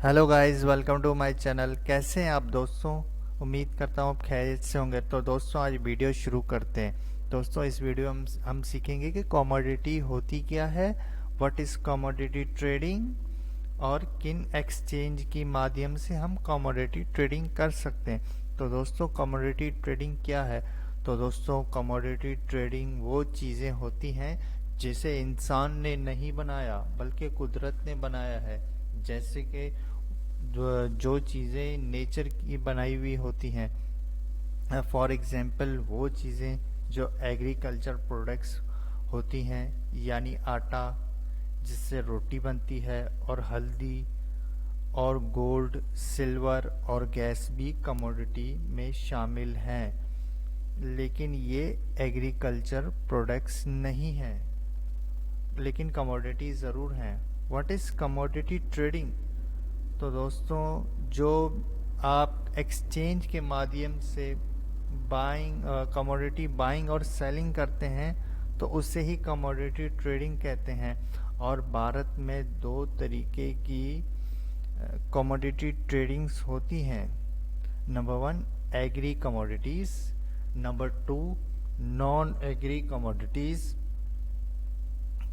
Hello guys, welcome to my channel. कैसे हैं आप दोस्तों? उम्मीद करता हूँ आप खैरियत से होंगे। तो दोस्तों आज वीडियो शुरू करते हैं। दोस्तों इस वीडियो में हम सीखेंगे कि कमोडिटी होती क्या है, व्हाट इज़ कमोडिटी ट्रेडिंग और किन एक्सचेंज की माध्यम से हम कमोडिटी ट्रेडिंग कर सकते हैं। तो दोस्तों कमोडिटी ट्रेडिंग क्या है? तो दोस्तों कमोडिटी ट्रेडिंग वो चीज़ें होती हैं जिसे इंसान ने नहीं बनाया बल्कि कुदरत ने बनाया है। जैसे कि जो चीज़ें नेचर की बनाई हुई होती हैं, फॉर एग्जांपल वो चीज़ें जो एग्रीकल्चर प्रोडक्ट्स होती हैं, यानी आटा जिससे रोटी बनती है, और हल्दी और गोल्ड, सिल्वर और गैस भी कमोडिटी में शामिल हैं। लेकिन ये एग्रीकल्चर प्रोडक्ट्स नहीं हैं, लेकिन कमोडिटी ज़रूर हैं। What is commodity trading? तो दोस्तों जो आप एक्सचेंज के माध्यम से बाइंग कमोडिटी बाइंग और सेलिंग करते हैं तो उसे ही कमोडिटी ट्रेडिंग कहते हैं। और भारत में दो तरीके की कमोडिटी ट्रेडिंग्स होती हैं। Number one, agri commodities. Number two, non agri commodities.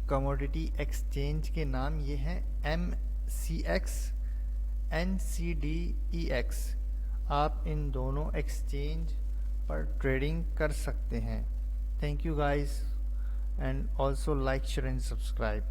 Commodity exchange के नाम ये हैं MCX, NCDEX। आप इन दोनों एक्सचेंज पर ट्रेडिंग कर सकते हैं। Thank you guys, and also like, share and subscribe.